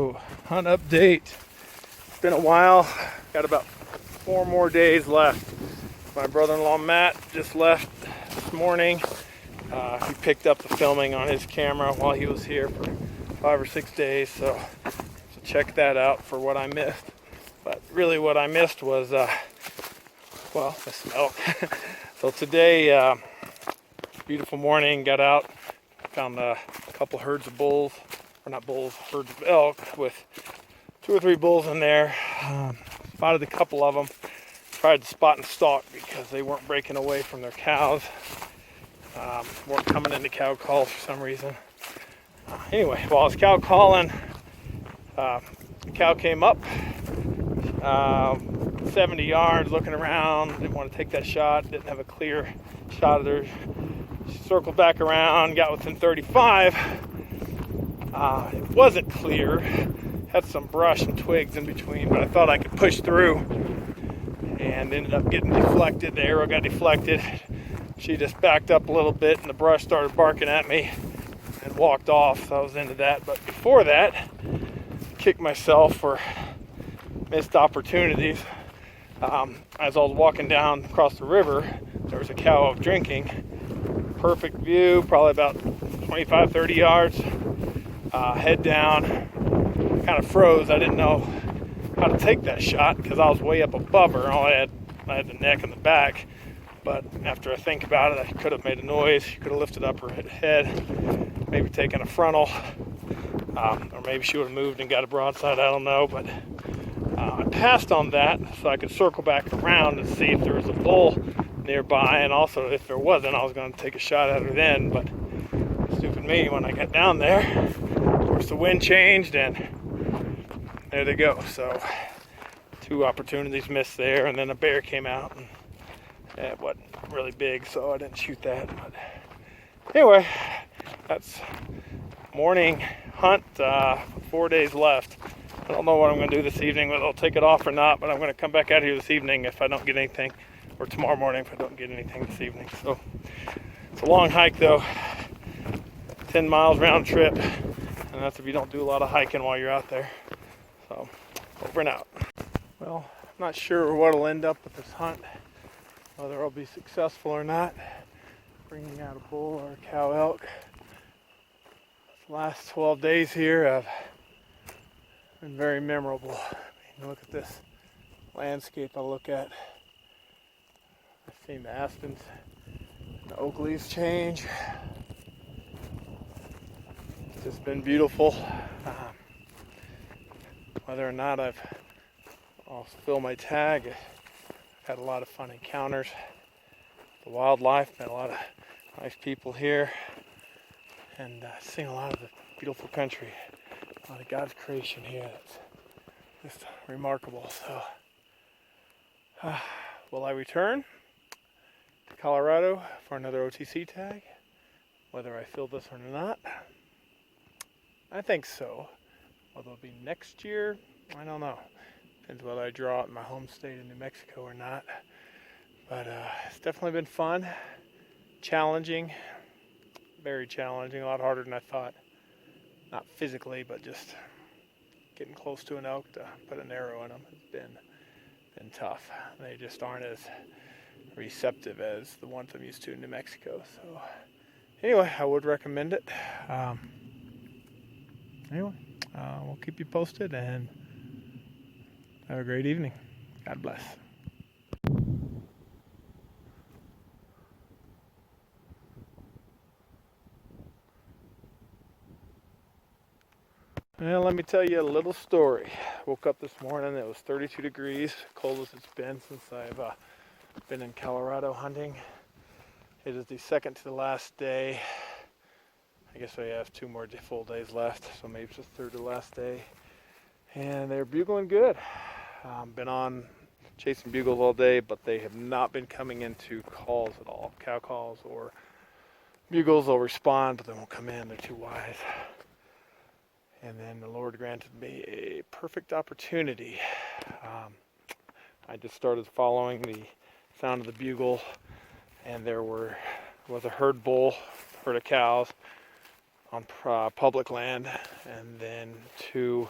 Colorado hunt update. It's been a while. Got about 4 more days left. My brother-in-law Matt just left this morning. He picked up the filming on his camera while he was here for 5 or 6 days, so check that out for what I missed. But really what I missed was well, the smell. So today, beautiful morning, got out, found a couple herds of bulls, or not bulls, herds of elk with 2 or 3 bulls in there. Spotted a couple of them, tried to spot and stalk because they weren't breaking away from their cows, weren't coming into cow calls for some reason. Anyway, while I was cow calling, the cow came up 70 yards, looking around, didn't want to take that shot, didn't have a clear shot of her. She circled back around, got within 35. It wasn't clear, had some brush and twigs in between, but I thought I could push through, and ended up getting deflected. The arrow got deflected. She just backed up a little bit, and the brush started barking at me and walked off, so I was into that. But before that, kicked myself for missed opportunities. As I was walking down across the river, there was a cow out drinking. Perfect view, probably about 25-30 yards. Head down, kind of froze. I didn't know how to take that shot because I was way up above her. I had the neck and the back, but after I think about it, I could have made a noise. She could have lifted up her head, maybe taken a frontal, or maybe she would have moved and got a broadside. I don't know, but I passed on that so I could circle back around and see if there was a bull nearby, and also if there wasn't, I was going to take a shot at her then. But stupid me, when I got down there, of course the wind changed and there they go. So 2 opportunities missed there, and then a bear came out, and it wasn't really big, so I didn't shoot that. But anyway, that's morning hunt. 4 days left. I don't know what I'm going to do this evening, whether I'll take it off or not, but I'm going to come back out here this evening if I don't get anything, or tomorrow morning if I don't get anything this evening. So it's a long hike though, 10 miles round trip, and that's if you don't do a lot of hiking while you're out there. So over and out. Well, I'm not sure what will end up with this hunt, whether I'll be successful or not, bringing out a bull or a cow elk. The last 12 days here have been very memorable. I mean, look at this landscape I look at. I've seen the aspens, the oak leaves change. It's just been beautiful. Whether or not I'll fill my tag, I've had a lot of fun encounters. The wildlife, met a lot of nice people here, and seen a lot of the beautiful country. A lot of God's creation here. That's just remarkable. So, will I return to Colorado for another OTC tag? Whether I fill this or not, I think so. Whether it'll be next year, I don't know. Depends whether I draw it in my home state in New Mexico or not. But it's definitely been fun, challenging, very challenging, a lot harder than I thought. Not physically, but just getting close to an elk to put an arrow in them has been tough. They just aren't as receptive as the ones I'm used to in New Mexico. So anyway, I would recommend it. Anyway, we'll keep you posted, and have a great evening. God bless. Well, let me tell you a little story. Woke up this morning, it was 32 degrees, coldest it's been since I've been in Colorado hunting. It is the second to the last day. I guess I have 2 more full days left, so maybe it's the third to the last day. And they're bugling good. Been on chasing bugles all day, but they have not been coming into calls at all. Cow calls or bugles will respond, but they won't come in, they're too wise. And then the Lord granted me a perfect opportunity. I just started following the sound of the bugle, and there was a herd of cows on public land, and then 2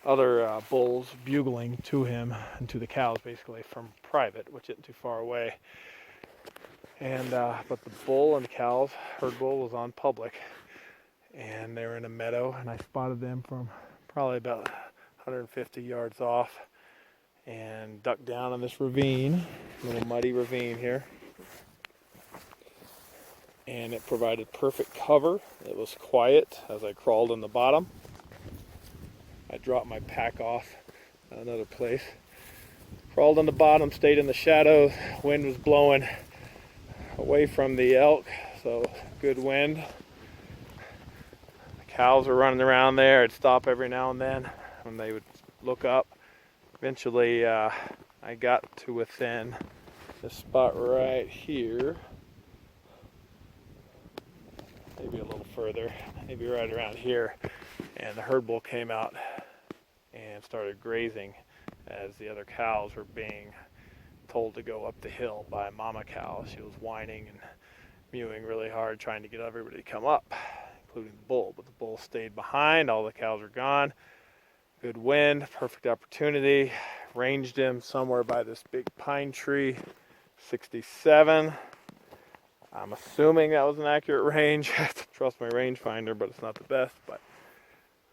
bulls bugling to him and to the cows, basically from private, which isn't too far away. And but the bull and the cows, herd bull, was on public, and they were in a meadow, and I spotted them from probably about 150 yards off, and ducked down in this ravine, little muddy ravine here. And it provided perfect cover. It was quiet as I crawled in the bottom. I dropped my pack off at another place. Crawled on the bottom, stayed in the shadow. Wind was blowing away from the elk, so good wind. The cows were running around there. I'd stop every now and then when they would look up. Eventually, I got to within this spot right here. Maybe a little further, maybe right around here, and the herd bull came out and started grazing as the other cows were being told to go up the hill by mama cow. She was whining and mewing really hard, trying to get everybody to come up, including the bull, but the bull stayed behind. All the cows were gone. Good wind, perfect opportunity. Ranged him somewhere by this big pine tree, 67. I'm assuming that was an accurate range. I have to trust my rangefinder, but it's not the best. But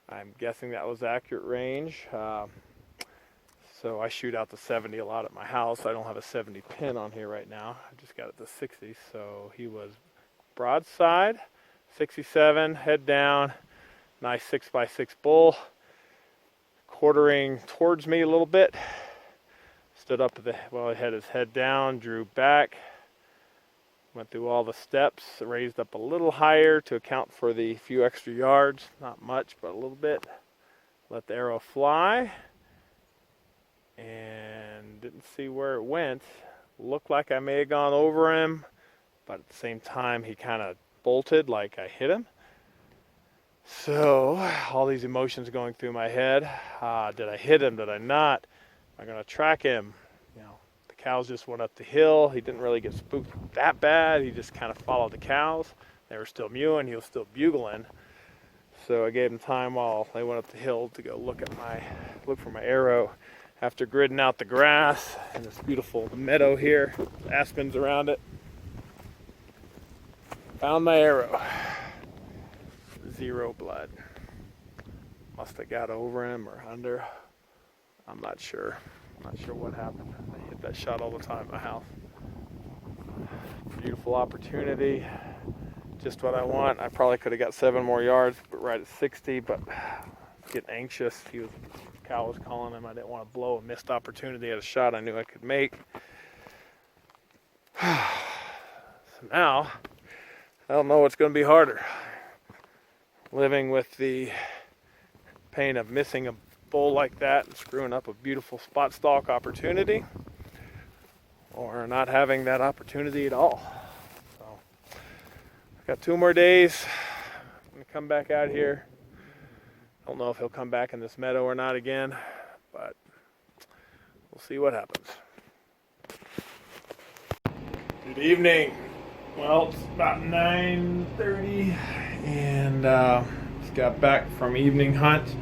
I'm guessing that was accurate range. So I shoot out to 70 a lot at my house. I don't have a 70 pin on here right now. I just got it to 60. So he was broadside, 67, head down, nice 6x6 bull, quartering towards me a little bit. Stood up while he had his head down, drew back. Went through all the steps, raised up a little higher to account for the few extra yards. Not much, but a little bit. Let the arrow fly. And didn't see where it went. Looked like I may have gone over him, but at the same time, he kind of bolted like I hit him. So, all these emotions going through my head. Did I hit him? Did I not? Am I going to track him? Cows just went up the hill. He didn't really get spooked that bad. He just kind of followed the cows. They were still mewing. He was still bugling. So I gave him time while they went up the hill to go look for my arrow. After gridding out the grass and this beautiful meadow here, aspens around it, found my arrow. 0 blood. Must have got over him or under. I'm not sure. Not sure what happened. I hit that shot all the time at my house. Beautiful opportunity. Just what I want. I probably could have got 7 more yards, but right at 60, but getting anxious. The cow was calling him. I didn't want to blow a missed opportunity at a shot I knew I could make. So now, I don't know what's going to be harder. Living with the pain of missing a bull like that and screwing up a beautiful spot stalk opportunity, or not having that opportunity at all. So I've got 2 more days. I'm gonna come back out here. Don't know if he'll come back in this meadow or not again, but we'll see what happens. Good evening. Well, it's about 9:30 and just got back from evening hunt.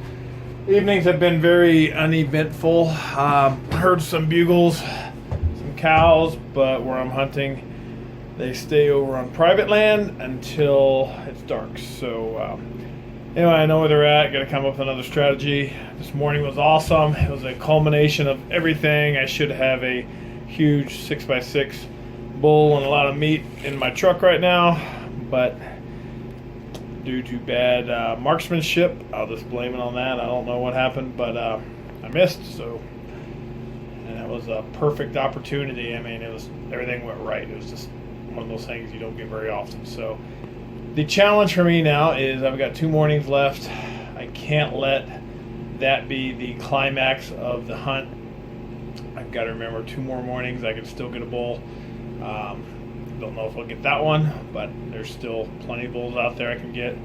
Evenings have been very uneventful. Heard some bugles, some cows, but where I'm hunting, they stay over on private land until it's dark. So anyway, I know where they're at. Got to come up with another strategy. This morning was awesome. It was a culmination of everything. I should have a huge 6x6 bull and a lot of meat in my truck right now, but due to bad marksmanship, I'll just blame it on that. I don't know what happened, but I missed. So, and it was a perfect opportunity. I mean, everything went right. It was just one of those things you don't get very often. So, the challenge for me now is I've got 2 mornings left. I can't let that be the climax of the hunt. I've got to remember 2 more mornings. I can still get a bull. Don't know if I'll get that one, but there's still plenty of bulls out there I can get.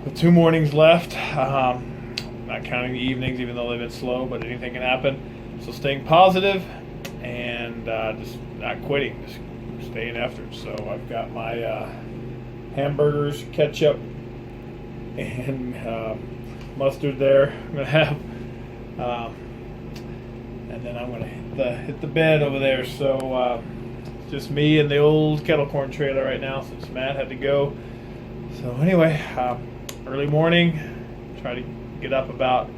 With 2 mornings left, not counting the evenings, even though they've been slow, but anything can happen. So staying positive and just not quitting, just staying after it. So I've got my hamburgers, ketchup, and mustard there. I'm gonna have And then I'm going to hit the bed over there. So it's just me and the old kettle corn trailer right now since Matt had to go. So anyway, early morning, try to get up about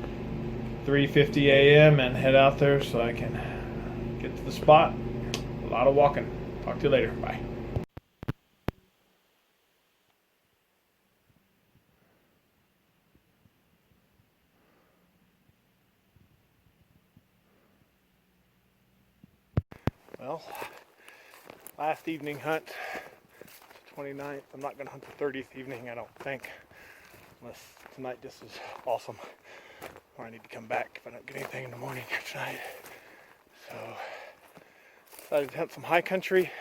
3:50 a.m. and head out there so I can get to the spot. A lot of walking. Talk to you later. Bye. Well, last evening hunt, 29th. I'm not going to hunt the 30th evening, I don't think, unless tonight just is awesome. Or I need to come back if I don't get anything in the morning tonight. So, decided to hunt some high country.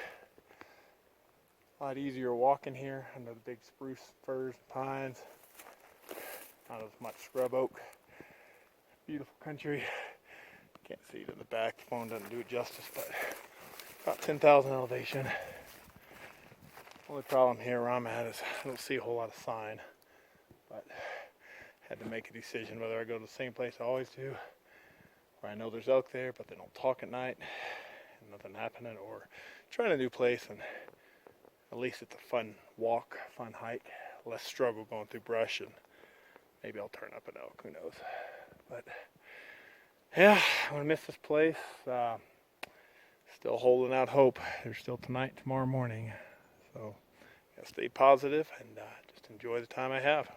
A lot easier walking here under the big spruce, firs, pines. Not as much scrub oak. Beautiful country. Can't see it in the back. The phone doesn't do it justice, but about 10,000 elevation. Only problem here where I'm at is I don't see a whole lot of sign. But had to make a decision whether I go to the same place I always do, where I know there's elk there, but they don't talk at night, and nothing happening, or trying a new place and at least it's a fun walk, fun hike, less struggle going through brush, and maybe I'll turn up an elk, who knows. But yeah, I'm gonna miss this place. Still holding out hope. There's still tonight, tomorrow morning. So gotta stay positive and just enjoy the time I have.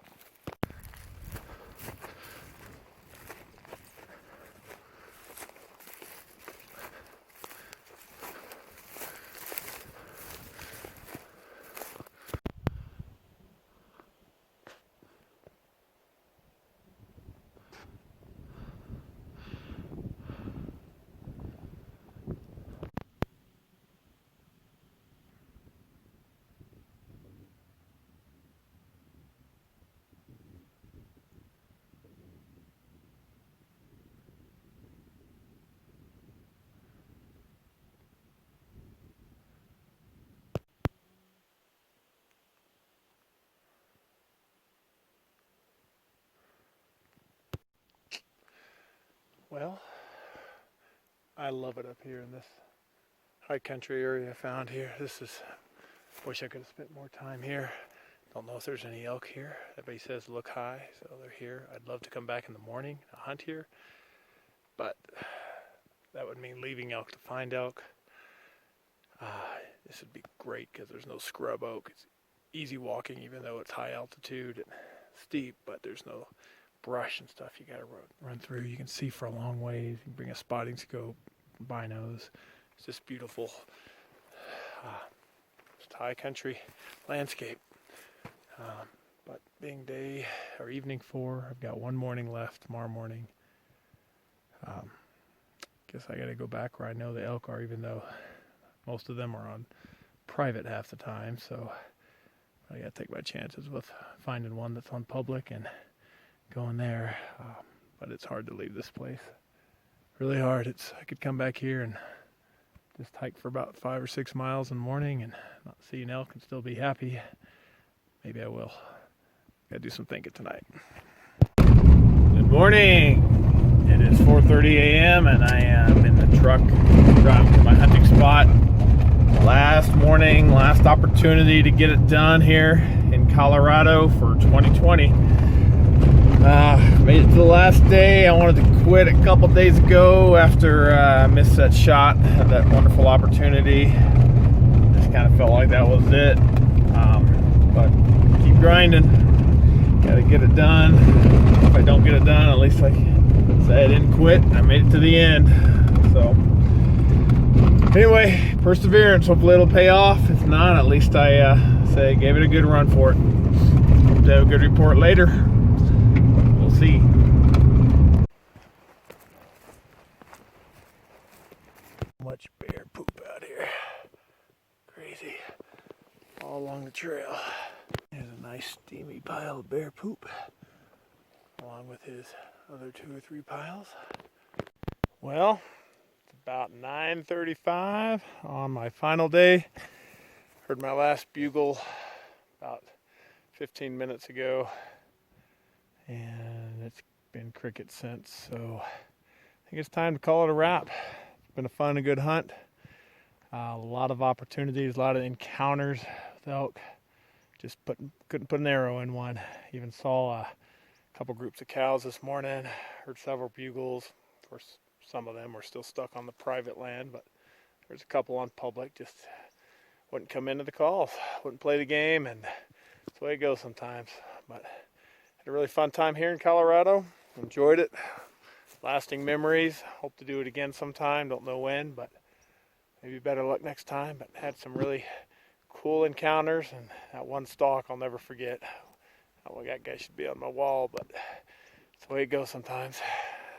Well, I love it up here in this high country area I found here. Wish I could have spent more time here. Don't know if there's any elk here. Everybody says look high, so they're here. I'd love to come back in the morning and hunt here, but that would mean leaving elk to find elk. This would be great because there's no scrub oak. It's easy walking even though it's high altitude and steep, but there's no brush and stuff you gotta run through. You can see for a long ways. You can bring a spotting scope, binos. It's just beautiful. Just high country landscape. But being day or evening 4, I've got one morning left tomorrow morning. Guess I gotta go back where I know the elk are, even though most of them are on private half the time. So I gotta take my chances with finding one that's on public and going there. But it's hard to leave this place. Really hard. I could come back here and just hike for about 5 or 6 miles in the morning and not see an elk and still be happy. Maybe I will. Gotta do some thinking tonight. Good morning. It is 4:30 a.m. and I am in the truck driving to my hunting spot. Last morning, last opportunity to get it done here in Colorado for 2020. Made it to the last day. I wanted to quit a couple days ago after I missed that shot, had that wonderful opportunity. Just kind of felt like that was it. But keep grinding. Gotta get it done. If I don't get it done, at least I say I didn't quit. I made it to the end. So anyway, perseverance. Hopefully it'll pay off. If not, at least I say I gave it a good run for it. Hope to have a good report later. We'll see. Much bear poop out here. Crazy. All along the trail. There's a nice steamy pile of bear poop, along with his other 2 or 3 piles. Well, it's about 9:35 on my final day. Heard my last bugle about 15 minutes ago, and it's been cricket since, so think it's time to call it a wrap. It's been a fun and good hunt. A lot of opportunities, a lot of encounters with elk. Just couldn't put an arrow in one. Even saw a couple groups of cows this morning. Heard several bugles. Of course, some of them were still stuck on the private land, but there's a couple on public. Just wouldn't come into the calls, wouldn't play the game, and that's the way it goes sometimes. But had a really fun time here in Colorado. Enjoyed it. Lasting memories. Hope to do it again sometime. Don't know when, but maybe better luck next time. But had some really cool encounters, and that one stalk I'll never forget. Oh, that guy should be on my wall, but that's the way it goes sometimes.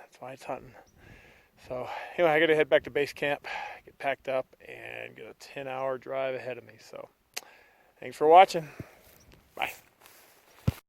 That's why it's hunting. So anyway, I got to head back to base camp, get packed up, and get a 10-hour drive ahead of me. So thanks for watching. Bye.